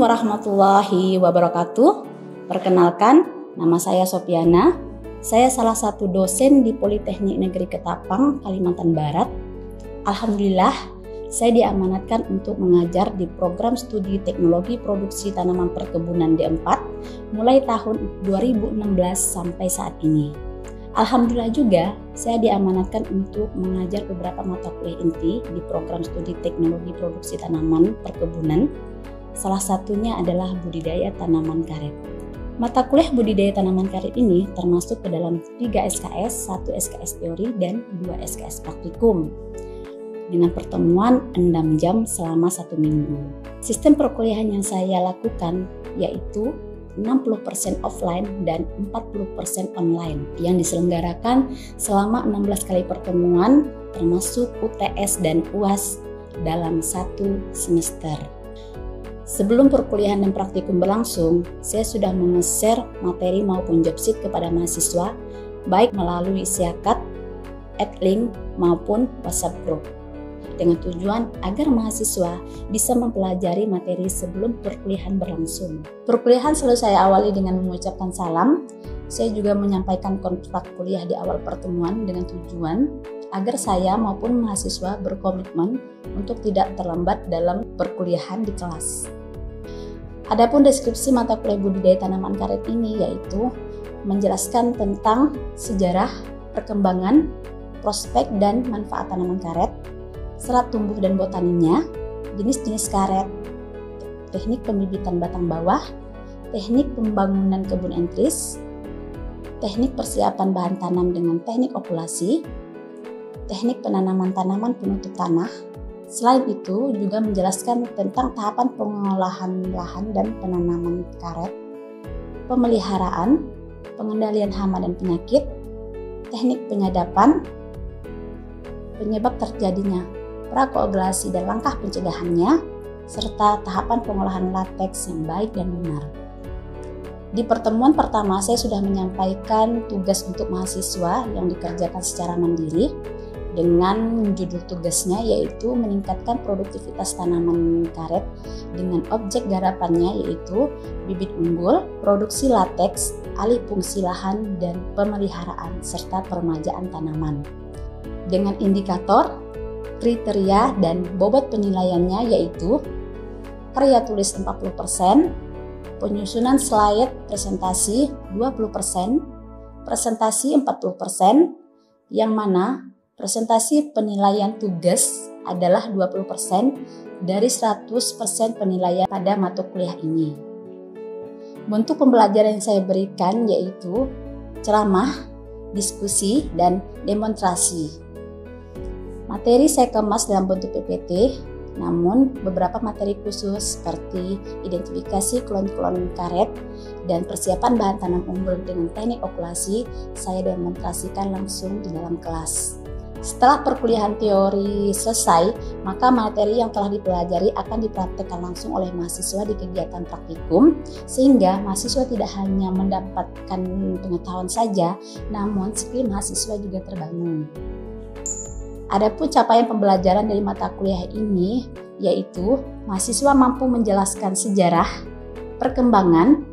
warahmatullahi wabarakatuh. Perkenalkan, nama saya Sopiana. Saya salah satu dosen di Politeknik Negeri Ketapang, Kalimantan Barat. Alhamdulillah, saya diamanatkan untuk mengajar di program studi teknologi produksi tanaman perkebunan D4 mulai tahun 2016 sampai saat ini. Alhamdulillah juga, saya diamanatkan untuk mengajar beberapa mata kuliah inti di program studi teknologi produksi tanaman perkebunan. Salah satunya adalah budidaya tanaman karet. Mata kuliah budidaya tanaman karet ini termasuk ke dalam 3 SKS, 1 SKS teori, dan 2 SKS praktikum. Dengan pertemuan 6 jam selama 1 minggu. Sistem perkuliahan yang saya lakukan yaitu 60% offline dan 40% online yang diselenggarakan selama 16 kali pertemuan termasuk UTS dan UAS dalam 1 semester. Sebelum perkuliahan dan praktikum berlangsung, saya sudah menge-share materi maupun job sheet kepada mahasiswa baik melalui Siakat, Adlink maupun WhatsApp group dengan tujuan agar mahasiswa bisa mempelajari materi sebelum perkuliahan berlangsung. Perkuliahan selalu saya awali dengan mengucapkan salam. Saya juga menyampaikan kontrak kuliah di awal pertemuan dengan tujuan agar saya maupun mahasiswa berkomitmen untuk tidak terlambat dalam perkuliahan di kelas. Adapun deskripsi mata kuliah budidaya tanaman karet ini yaitu menjelaskan tentang sejarah, perkembangan, prospek dan manfaat tanaman karet, serat tumbuh dan botaninya, jenis-jenis karet, teknik pembibitan batang bawah, teknik pembangunan kebun entris, teknik persiapan bahan tanam dengan teknik okulasi, teknik penanaman tanaman penutup tanah. Selain itu juga menjelaskan tentang tahapan pengolahan lahan dan penanaman karet, pemeliharaan, pengendalian hama dan penyakit, teknik penyadapan, penyebab terjadinya prakoagulasi dan langkah pencegahannya, serta tahapan pengolahan lateks yang baik dan benar. Di pertemuan pertama saya sudah menyampaikan tugas untuk mahasiswa yang dikerjakan secara mandiri dengan judul tugasnya yaitu meningkatkan produktivitas tanaman karet dengan objek garapannya yaitu bibit unggul, produksi lateks, alih fungsi lahan, dan pemeliharaan serta peremajaan tanaman. Dengan indikator, kriteria, dan bobot penilaiannya yaitu karya tulis 40%, penyusunan slide presentasi 20%, presentasi 40%, yang mana presentasi penilaian tugas adalah 20% dari 100% penilaian pada mata kuliah ini. Bentuk pembelajaran yang saya berikan yaitu ceramah, diskusi, dan demonstrasi. Materi saya kemas dalam bentuk PPT, namun beberapa materi khusus seperti identifikasi klon-klon karet dan persiapan bahan tanam unggul dengan teknik okulasi saya demonstrasikan langsung di dalam kelas. Setelah perkuliahan teori selesai, maka materi yang telah dipelajari akan dipraktekkan langsung oleh mahasiswa di kegiatan praktikum, sehingga mahasiswa tidak hanya mendapatkan pengetahuan saja, namun skill mahasiswa juga terbangun. Adapun capaian pembelajaran dari mata kuliah ini, yaitu mahasiswa mampu menjelaskan sejarah, perkembangan,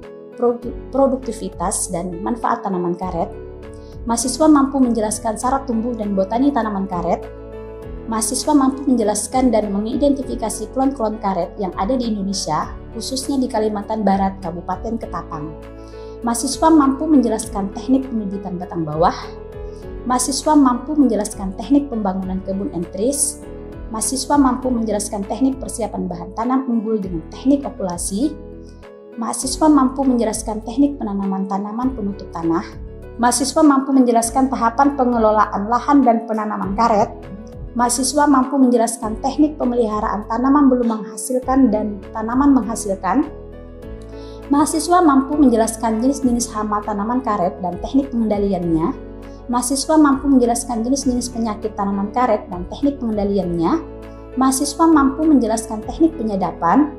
produktivitas, dan manfaat tanaman karet. Mahasiswa mampu menjelaskan syarat tumbuh dan botani tanaman karet. Mahasiswa mampu menjelaskan dan mengidentifikasi klon-klon karet yang ada di Indonesia, khususnya di Kalimantan Barat, Kabupaten Ketapang. Mahasiswa mampu menjelaskan teknik pembibitan batang bawah. Mahasiswa mampu menjelaskan teknik pembangunan kebun entris. Mahasiswa mampu menjelaskan teknik persiapan bahan tanam unggul dengan teknik okulasi. Mahasiswa mampu menjelaskan teknik penanaman tanaman penutup tanah. Mahasiswa mampu menjelaskan tahapan pengelolaan lahan dan penanaman karet. Mahasiswa mampu menjelaskan teknik pemeliharaan tanaman belum menghasilkan dan tanaman menghasilkan. Mahasiswa mampu menjelaskan jenis-jenis hama tanaman karet dan teknik pengendaliannya. Mahasiswa mampu menjelaskan jenis-jenis penyakit tanaman karet dan teknik pengendaliannya. Mahasiswa mampu menjelaskan teknik penyadapan.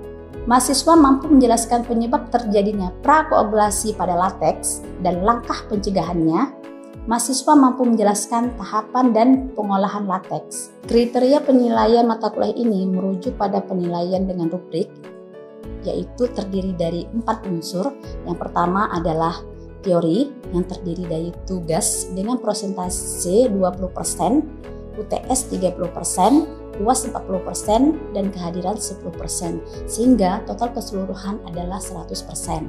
Mahasiswa mampu menjelaskan penyebab terjadinya prakoagulasi pada lateks dan langkah pencegahannya. Mahasiswa mampu menjelaskan tahapan dan pengolahan lateks. Kriteria penilaian mata kuliah ini merujuk pada penilaian dengan rubrik yaitu terdiri dari 4 unsur. Yang pertama adalah teori yang terdiri dari tugas dengan persentase 20%, UTS 30%, UAS 40%, dan kehadiran 10%, sehingga total keseluruhan adalah 100%.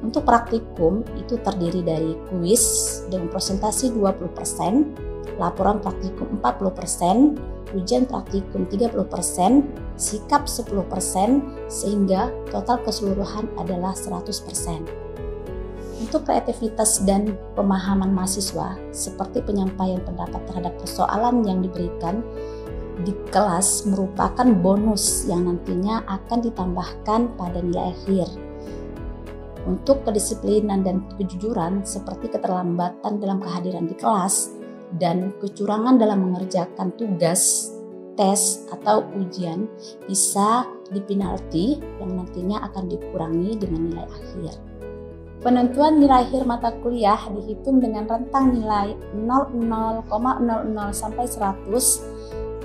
Untuk praktikum itu terdiri dari kuis dengan persentase 20%, laporan praktikum 40%, ujian praktikum 30%, sikap 10%, sehingga total keseluruhan adalah 100%. Untuk kreativitas dan pemahaman mahasiswa, seperti penyampaian pendapat terhadap persoalan yang diberikan di kelas merupakan bonus yang nantinya akan ditambahkan pada nilai akhir. Untuk kedisiplinan dan kejujuran seperti keterlambatan dalam kehadiran di kelas dan kecurangan dalam mengerjakan tugas, tes, atau ujian bisa dipenalti yang nantinya akan dikurangi dengan nilai akhir. Penentuan nilai akhir mata kuliah dihitung dengan rentang nilai 00,00 sampai 100,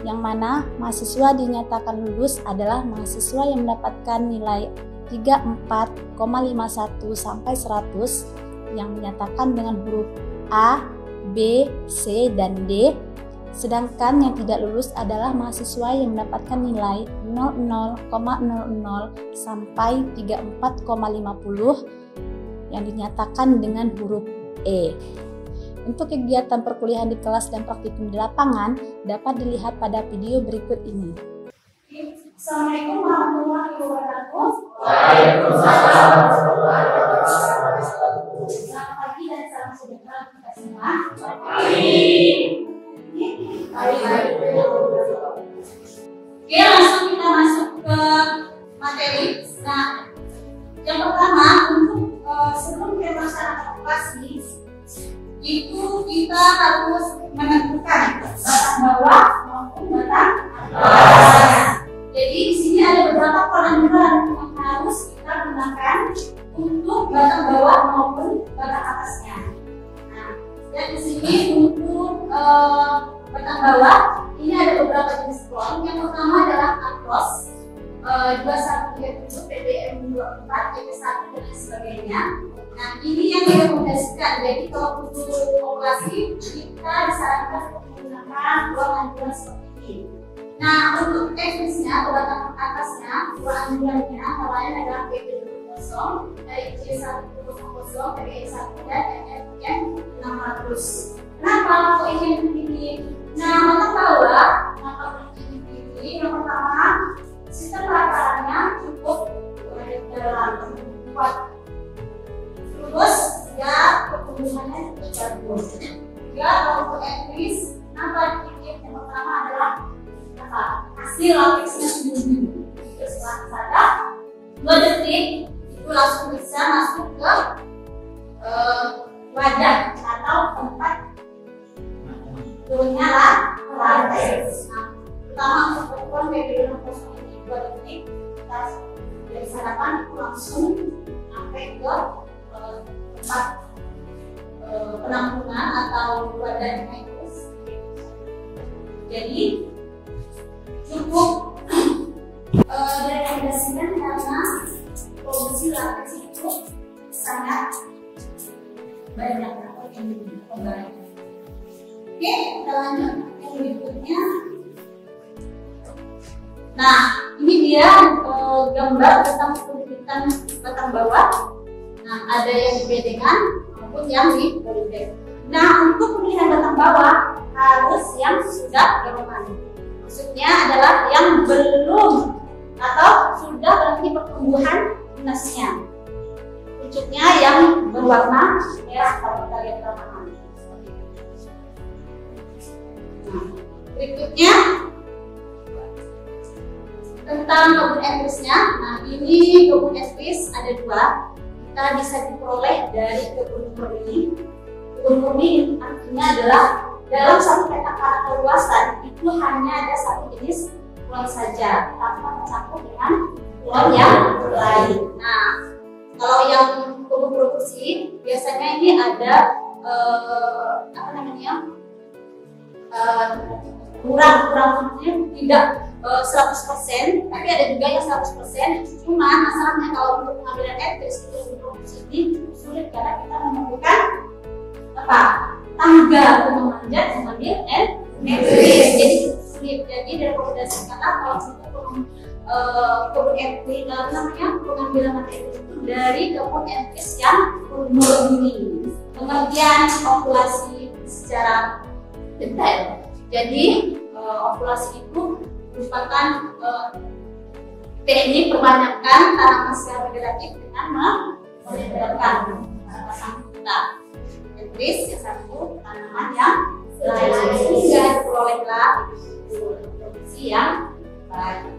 yang mana mahasiswa dinyatakan lulus adalah mahasiswa yang mendapatkan nilai 34,51 sampai 100 yang dinyatakan dengan huruf A, B, C, dan D. Sedangkan yang tidak lulus adalah mahasiswa yang mendapatkan nilai 00,00 sampai 34,50 yang dinyatakan dengan huruf E. Untuk kegiatan perkuliahan di kelas dan praktikum di lapangan dapat dilihat pada video berikut ini. Assalamualaikum warahmatullahi wabarakatuh. Waalaikumsalam warahmatullahi wabarakatuh. Selamat pagi dan salam sejahtera kita semua. Oke, langsung kita masuk ke materi. Nah, yang pertama untuk sebelum kita melaksanakan kelas ini, itu kita harus menentukan batang bawah maupun batang atas. Jadi di sini ada beberapa kolam yang harus kita gunakan untuk batang bawah maupun batang atasnya. Nah, dan di sini untuk batang bawah ini ada beberapa jenis kolam. Yang pertama adalah Atlas 2137, PDM 24, PP1 dan lain sebagainya. Nah, ini yang direkomendasikan. Jadi kalau untuk operasi kita disarankan untuk menggunakan ruang anjuran seperti ini. Nah, untuk teknisnya atau batang atasnya, ruang anjurannya awalnya adalah PP20, C100, PDE1 dan MFM 600. Kenapa kok ini dipilih? Nah, batang bawah, ini yang pertama, sistem perasaannya cukup dalam kuat. Terus ya pertumbuhannya cukup bagus. Ya kalau untuk etnis, kenapa dipilih yang pertama adalah apa? Hasil lateksnya sendiri. Setelah pada 2 detik itu langsung bisa masuk ke wadah atau tempat turunnya lateks. Nah, pertama untuk perempuan PB60 ini 2 detik kita dari sarapan itu langsung sampai ke tempat penampungan atau wadahnya itu. Jadi cukup direkomendasikan karena produksi lateks itu sangat banyak atau banyak. Oke, kita lanjut yang berikutnya. Nah, ini dia gambar tentang pendidikan batang bawah. Nah, ada yang dibedakan maupun yang dipolitek. Nah, untuk pemilihan batang bawah harus yang sudah berwarna. Maksudnya adalah yang belum atau sudah berhenti pertumbuhan tunasnya. Pucuknya yang berwarna merah kalau kita lihat lapangan. Nah, berikutnya tentang kebun etnisnya. Nah, ini kebun etnis ada 2. Kita bisa diperoleh dari kebun murni. Kebun murni artinya adalah dalam satu petak keluasan itu hanya ada satu jenis pohon saja tanpa tercampur dengan pohon yang lain. Nah, kalau yang kebun produksi biasanya ini ada kurang tidak 100%, tapi ada juga yang 100%. Cuma masalahnya kalau untuk pengambilan etnis itu untuk ini sulit karena kita memerlukan apa? Tangga untuk memanjat mengambil etnis. Jadi sulit. Jadi direkomendasikan kalau untuk kebun etnis namanya pengambilan materi itu dari kebun etnis yang murni. Pengertian populasi secara detail. Jadi populasi itu merupakan teknik perbanyakan tanaman secara vegetatif dengan menempelkan pasang hutan. Etnis yang satu tanaman yang lain sehingga diperolehlah produksi yang baik.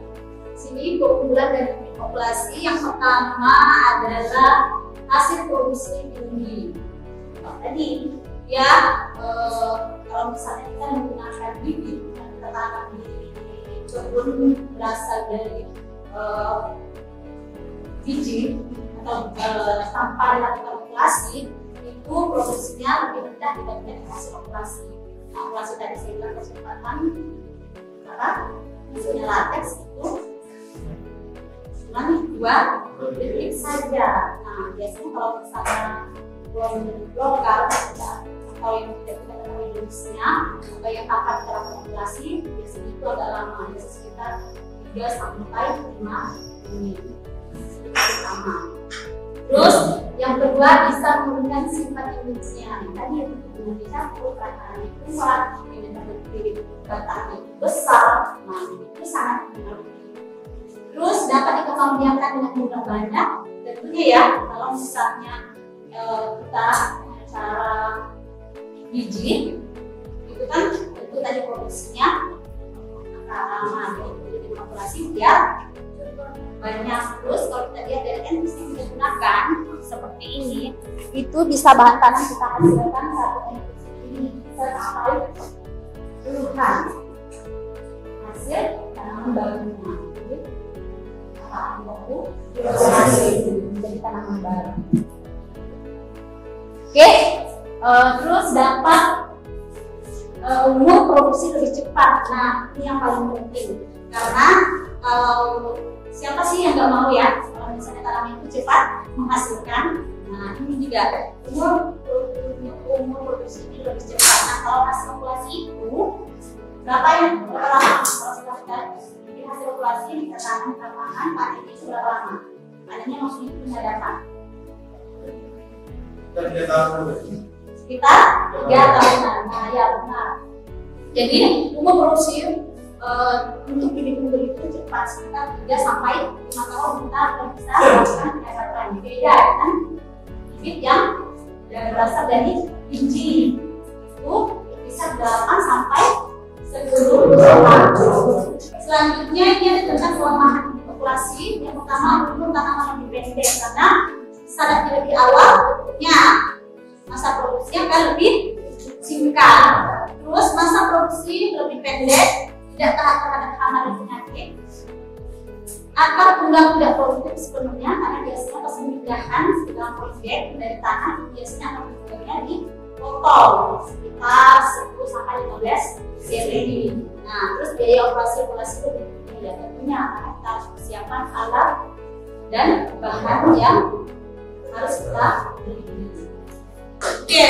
Sini keunggulan dari populasi yang pertama adalah hasil produksi tinggi. Tadi ya kalau misalnya kita menggunakan bibit kita tanam di kebun berasal dari biji atau tanpa dilakukan populasi itu produksinya lebih rendah dibandingkan hasil populasi. Nah, populasi tadi saya bilang kecepatan apa hasilnya latex itu cuma 2 detik saja. Nah biasanya kalau misalnya belum lokal atau yang tidak kita ketahui jenisnya atau yang akan kita populasi biasanya itu agak lama, biasanya sekitar 3-5 menit pertama. Terus yang kedua bisa menurunkan sifat imunnya. Tadi untuk dicampur karena kuat, dengan berdiri batangnya besar, nah itu sangat mempengaruhi. Terus dapat dikembangbiakkan dengan jumlah banyak, tentunya ya kalau misalnya kita dengan cara biji itu kan tentu tadi produksinya lama, jadi populasi dia banyak. Terus kalau kita lihat dari etnis yang kita gunakan seperti ini, itu bisa bahan tanam kita hasilkan satu etnis ini bisa sampai puluhan hasil tanaman barunya. Tanaman baru menjadi tanaman baru. Oke, terus dapat umur produksi lebih cepat. Nah ini yang paling penting karena kalau siapa sih yang nggak mau ya kalau misalnya tanaman itu cepat menghasilkan. Nah ini juga umur produksi ini lebih cepat. Nah kalau hasil populasi itu berapa lama? Kalau kita jadi hasil populasi kita tanam di lapangan, panennya itu berapa lama? Panennya maksudnya itu punya data sekitar 3 tahunan. Nah ya benar. Jadi umur produksi untuk bibit unggul itu cepat sekitar 3-5 tahun kita bisa melakukan penyebaran. Beda kan bibit yang berasal dari biji itu bisa 8-10 tahun. Selanjutnya ini ada tentang kelemahan populasi. Yang pertama umur tanaman lebih pendek karena saat lebih awal bentuknya masa produksinya akan lebih singkat. Terus masa produksi lebih pendek, tidak tahan terhadap hama dan penyakit. Akar tunggang tidak produktif sepenuhnya karena biasanya pas pemindahan dalam proyek dari tanah biasanya akan berguna dipotong sekitar 10-15 cm. Nah, terus biaya operasi lebih tinggi ya tentunya karena kita harus persiapan alat dan bahan yang harus kita beli. Oke.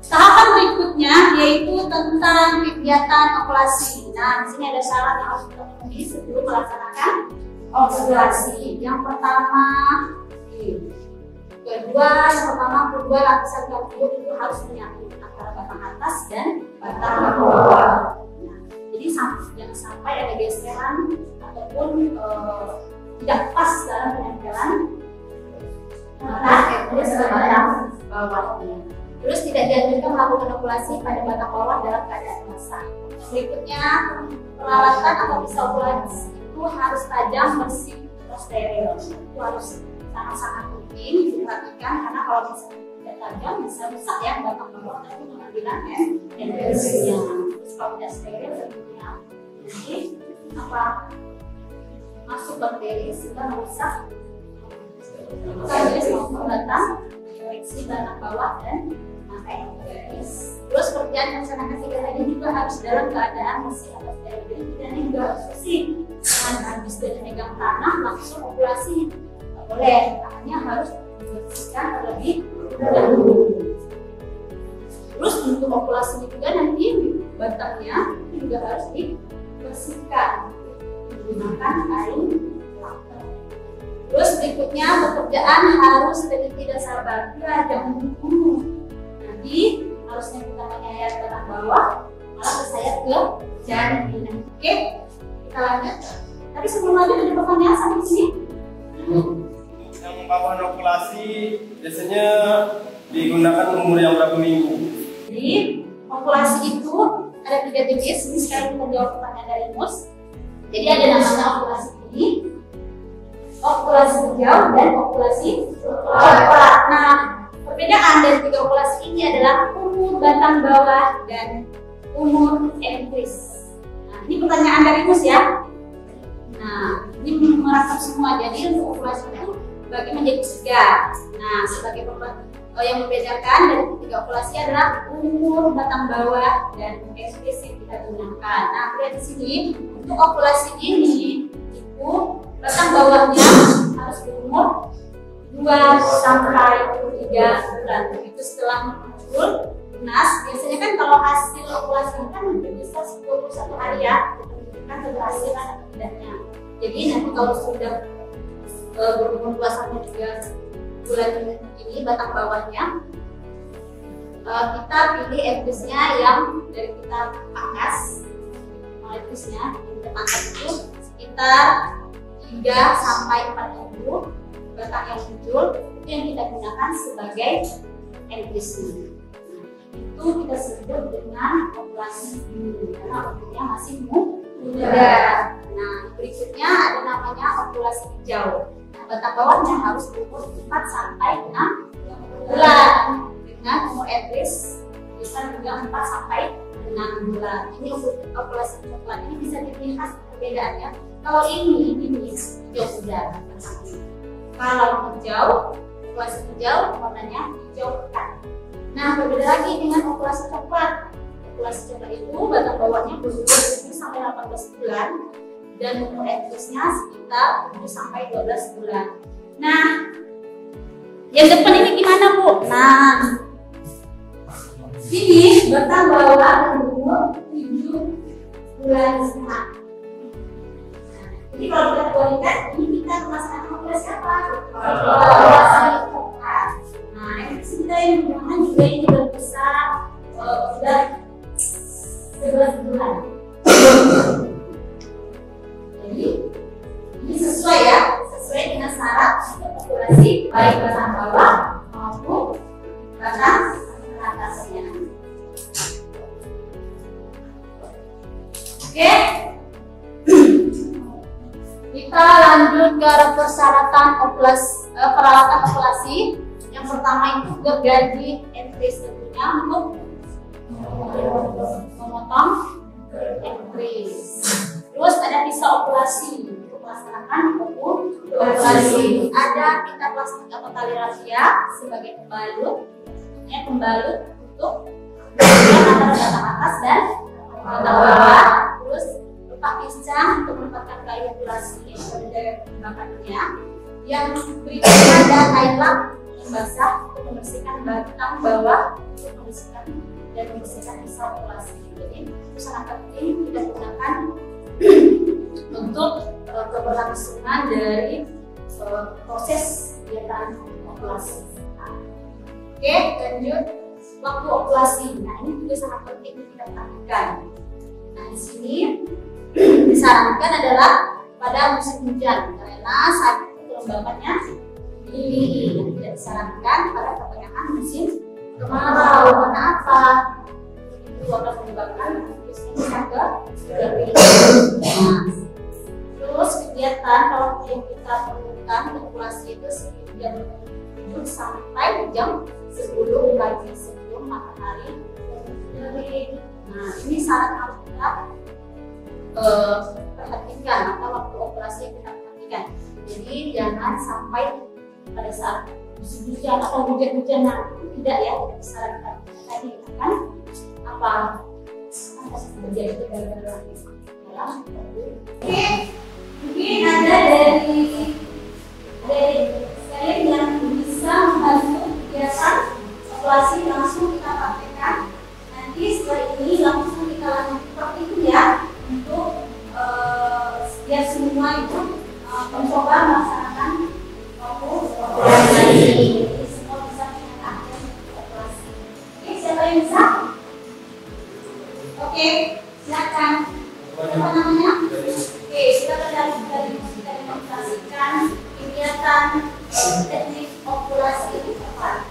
Tahapan berikutnya yaitu tentang kegiatan ovulasi. Nah, di sini ada syarat yang harus kita penuhi sebelum melaksanakan ovulasi. Yang pertama, kedua lapisan gambut itu harus menyatu antara batang atas dan batang bawah. Nah, jadi jangan sampai ada geseran ataupun tidak pas dalam penempelan batang bawahnya. Terus tidak dianjurkan melakukan ovulasi pada batang bawah dalam keadaan basah. Berikutnya, peralatan atau pisau ovulasi itu harus tajam, bersih, atau steril. Itu harus sangat-sangat penting diperhatikan karena kalau misalnya tidak tajam bisa rusak ya batang bawah tapi pengambilan embriosnya. Terus kalau tidak steril tentunya nanti masuk bakteri sehingga merusak jenis maupun batang infeksi batang bawah dan embrios. Terus pekerjaan melaksanakan kegiatan juga harus dalam keadaan bersih atau steril. Jadi tidak juga harus bersih. Jangan habis dari megang tanah langsung okulasi. Tidak boleh, tangannya harus dibersihkan terlebih dahulu. Terus untuk okulasi juga nanti batangnya juga harus dibersihkan menggunakan kain lapar. Terus berikutnya pekerjaan harus teliti dasar baja, jangan buru-buru. Nanti harusnya kita menyayat ke bawah, malah tersayat ke jari. Oke, kita lanjut. Tapi sebelum lanjut ada pertanyaan sampai sini. Yang papan okulasi biasanya digunakan umur yang berapa minggu? Jadi okulasi itu ada 3 jenis. Ini sekarang kita jawab pertanyaan dari Mus. Jadi ada namanya okulasi ini, okulasi hijau, dan okulasi coklat. Nah, perbedaan dari 3 okulasi ini adalah umur batang bawah dan umur entris. Nah, ini pertanyaan dari Mus ya. Nah, ini merangkap semua. Jadi untuk okulasi itu bagi menjadi 3. Nah, sebagai yang membedakan dari 3 okulasi adalah umur batang bawah dan entris yang kita gunakan. Nah, lihat di sini untuk okulasi ini itu batang bawahnya harus berumur 2 sampai 3 bulan. Itu setelah muncul tunas. Biasanya kan kalau hasil okulasi kan bisa 10 hari ya, kan keberhasilan atau tidaknya. Jadi nanti kalau sudah berumur 2 sampai 3 bulan ini batang bawahnya, kita pilih entrisnya yang dari kita pangkas. Entrisnya kita pangkas itu sekitar 3 sampai 4 minggu batang yang muncul, itu yang kita gunakan sebagai entrisnya. Itu kita sebut dengan okulasi dini karena umurnya masih muda. Nah, berikutnya ada namanya okulasi hijau. Nah, batang bawahnya harus berumur 4 sampai 6 bulan dengan umur entris bisa juga 4 sampai 6 bulan. Ini okulasi coklat ini bisa dilihat perbedaannya. Kalau ini hijau muda. Kalau hijau, okulasi hijau warnanya hijau pekat. Nah, berbeda lagi dengan okulasi coklat. Okulasi coklat itu batang bawahnya berumur 7 sampai 18 bulan dan umur entrisnya sekitar 7 sampai 12 bulan. Nah, yang depan ini gimana, Bu? Nah, ini batang bawah berumur 7 bulan setengah. Jadi kalau kita bolehkan, ini kita melaksanakan okulasi apa? Okulasi coklat. Nah, entris kita yang menggunakan juga ini berbesar sudah 11 bulan. Jadi ini sesuai ya, sesuai dengan syarat untuk okulasi baik batang bawah maupun batang atasnya. Oke, kita lanjut ke persyaratan peralatan okulasi. Yang pertama itu gergaji entris, tentunya untuk memotong entris. Terus ada pisau okulasi untuk melaksanakan okulasi. Ada pita plastik atau tali rafia sebagai pembalut. Pembalut untuk antara batang atas dan batang bawah. Terus letak pisang untuk menempatkan kayu okulasi dari tembakannya. Yang berikutnya ada kain lap yang basah untuk membersihkan batang bawah, untuk membersihkan dan membersihkan pisau okulasi. Jadi itu sangat penting kita gunakan untuk keberlangsungan dari proses kegiatan okulasi. Oke, lanjut waktu okulasi. Nah, ini juga sangat penting kita perhatikan. Nah, di sini disarankan adalah pada musim hujan karena saat itu kelembabannya tinggi. Tidak disarankan pada pertengahan musim kemarau. Kenapa? Itu akan menyebabkan bisa ke kering. Nah, terus kegiatan kalau yang kita perlukan okulasi itu sekitar jam 7 sampai jam 10 pagi sebelum matahari terbit. Nah, ini syarat harus kita perhatikan atau waktu okulasi yang kita perhatikan. Jadi jangan sampai pada saat musim hujan atau hujan-hujanan, tidak ya, tidak disarankan. Tadi kan apa apa terjadi kegagalan dalam Oke, mungkin ada dari kalian yang bisa membantu kegiatan evaluasi langsung kita praktekkan. Nanti setelah ini langsung kita lanjut seperti itu ya, untuk biar semua itu mencoba melaksanakan evaluasi. Jadi semua bisa menyatakan evaluasi. Oke, siapa yang bisa? Oke, silakan. Apa namanya? Oke, silakan dari kita demonstrasikan kegiatan teknik okulasi apa?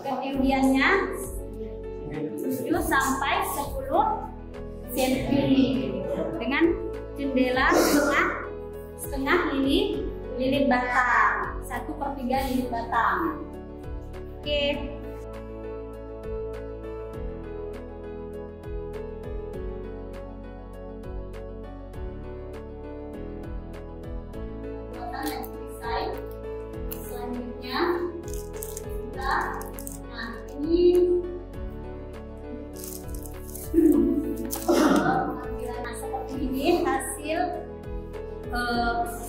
Ketinggiannya 7 sampai 10 cm dengan jendela setengah lilin batang, 1/3 lilin batang. Oke. Yang selesai. Selanjutnya kita, nah ini pengambilan seperti ini hasil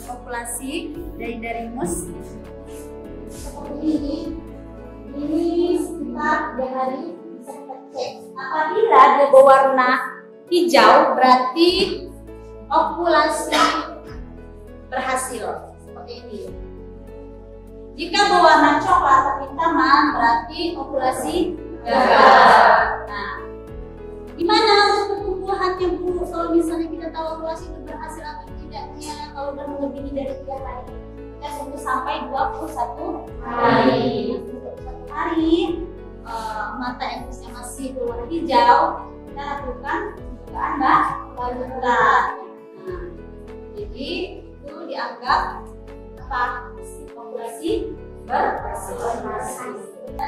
populasi dari mus seperti ini sekitar 3 hari bisa kita cek. Apabila dia berwarna hijau berarti populasi berhasil seperti ini. Jika berwarna coklat atau hitaman berarti populasi gagal. Nah, gimana untuk pertumbuhannya Bu? Kalau misalnya kita tahu populasi itu berhasil atau tidaknya kalau udah melebihi dari 3 hari, kita tunggu sampai 21 hari. Untuk 21 hari mata enfusnya masih berwarna hijau, kita lakukan pembukaan lanjutan. Nah, jadi itu dianggap apa? Populasi berhasil. Kita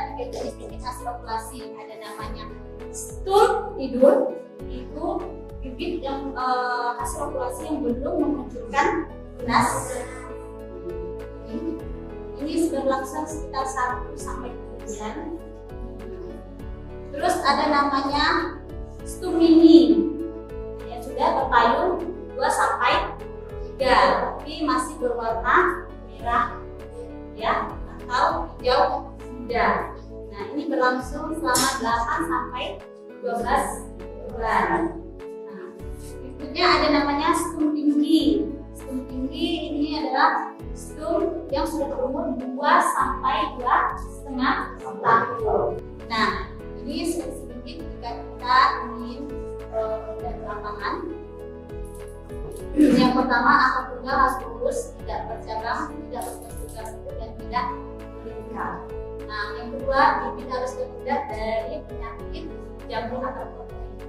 hasil populasi ada namanya stum tidur, itu bibit yang hasil populasi yang belum memunculkan tunas. Ini sudah berlangsung sekitar 1 sampai 2 bulan. Terus ada namanya stum mini yang sudah berpayung 2 sampai 3, tapi masih berwarna merah ya atau hijau muda. Nah, ini berlangsung selama 8 sampai 12 bulan. Nah, berikutnya ada namanya stum tinggi. Stum tinggi ini adalah stum yang sudah berumur 2 sampai 2,5 tahun. Nah, ini sedikit jika kita ingin dari lapangan. Yang pertama, akar tunggal harus lurus, tidak bercabang, tidak berbentuk dan tidak melingkar. Nah, yang kedua, bibit harus terhindar dari penyakit jamur atau protein.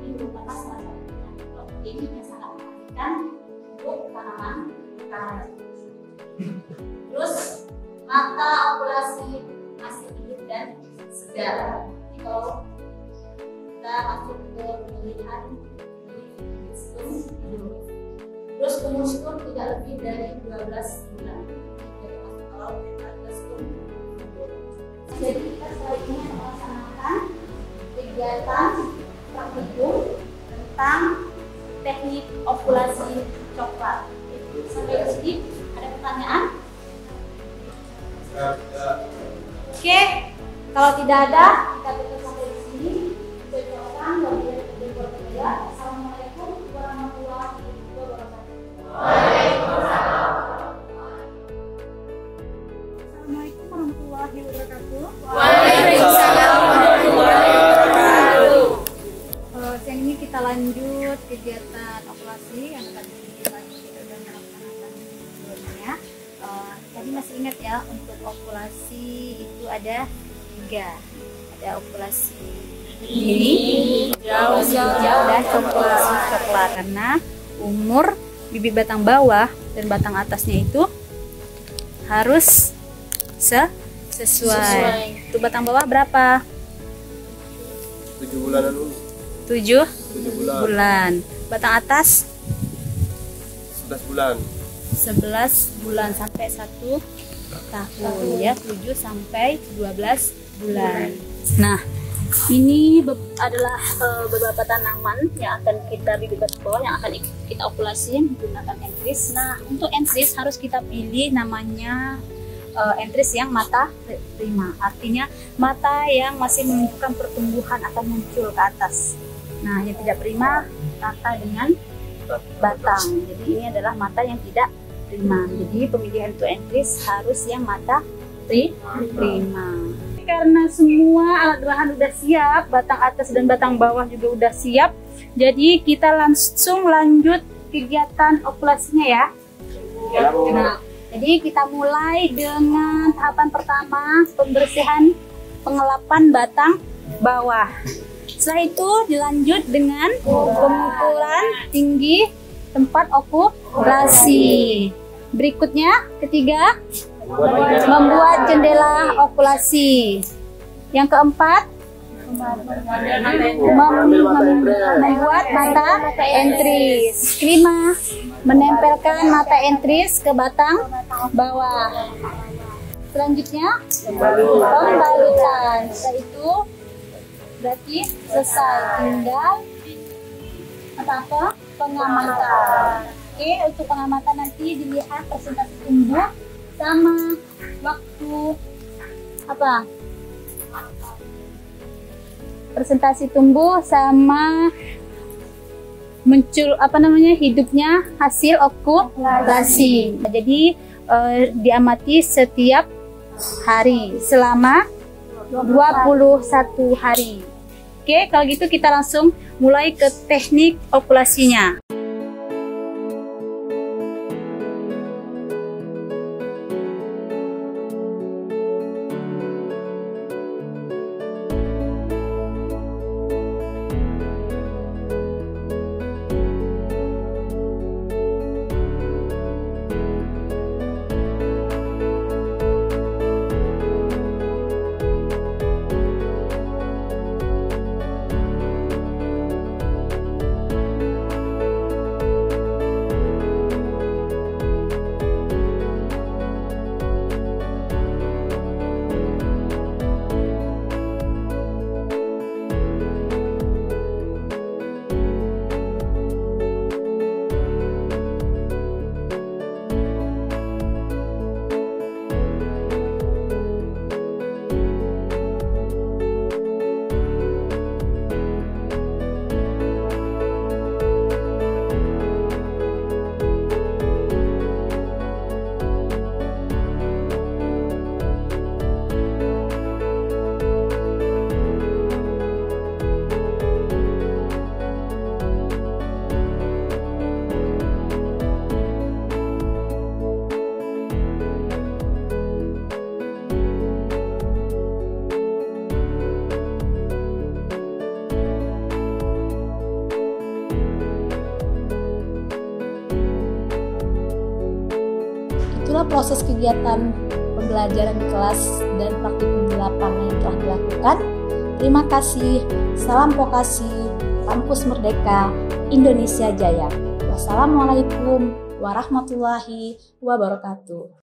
Ini merupakan salah satu penyakit protein yang sangat mematikan untuk tanaman karet. Terus, mata okulasi masih hidup dan segar. Jadi kalau kita masuk ke pemilihan terus umur stum tidak lebih dari 12 bulan. Jadi kita selanjutnya melaksanakan kegiatan praktikum tentang teknik okulasi coklat. Sampai di sini ada pertanyaan? Oke, kalau tidak ada kita tutup sampai di sini. Ucapkan Assalamualaikum warahmatullahi wabarakatuh. Assalamualaikum warahmatullahi wabarakatuh. Waalaikumsalam warahmatullahi wabarakatuh. Siang ini kita lanjut kegiatan okulasi yang tadi kita sudah melaksanakan sebelumnya. Tadi masih ingat ya, untuk okulasi itu ada 3. Ada okulasi ini hijau dan okulasi coklat, karena umur bibit batang bawah dan batang atasnya itu harus sesuai. Itu batang bawah berapa? 7 bulan dulu. 7 bulan. bulan. Batang atas 11 bulan. 11 bulan sampai 1 tahun ya, 7 sampai 12 bulan. Nah, Ini adalah beberapa tanaman yang akan kita bibit ke bawah, yang akan kita okulasi menggunakan entris. Nah, untuk entris harus kita pilih namanya entris yang mata prima, artinya mata yang masih menunjukkan pertumbuhan atau muncul ke atas. Nah, yang tidak prima rata dengan batang. Jadi ini adalah mata yang tidak prima. Jadi pemilihan untuk entris harus yang mata prima. Karena semua alat bahan udah siap, batang atas dan batang bawah juga udah siap, jadi kita langsung lanjut kegiatan okulasinya ya. Nah, jadi kita mulai dengan tahapan pertama, pembersihan pengelapan batang bawah. Setelah itu dilanjut dengan pengukuran tinggi tempat okulasi. Berikutnya, ketiga, membuat jendela okulasi. Yang keempat, membuat mata entris. Kelima, menempelkan mata entris ke batang bawah. Selanjutnya, pembalutan. Setelah itu berarti selesai, tinggal pengamatan. Oke, untuk pengamatan nanti dilihat presentasi tumbuh sama waktu presentasi tumbuh sama muncul hidupnya hasil okulasi. Jadi diamati setiap hari selama 21 hari. Oke, kalau gitu kita langsung mulai ke teknik okulasinya. Itulah proses kegiatan pembelajaran di kelas dan praktikum di lapangan yang telah dilakukan. Terima kasih. Salam vokasi, Kampus Merdeka, Indonesia Jaya. Wassalamualaikum warahmatullahi wabarakatuh.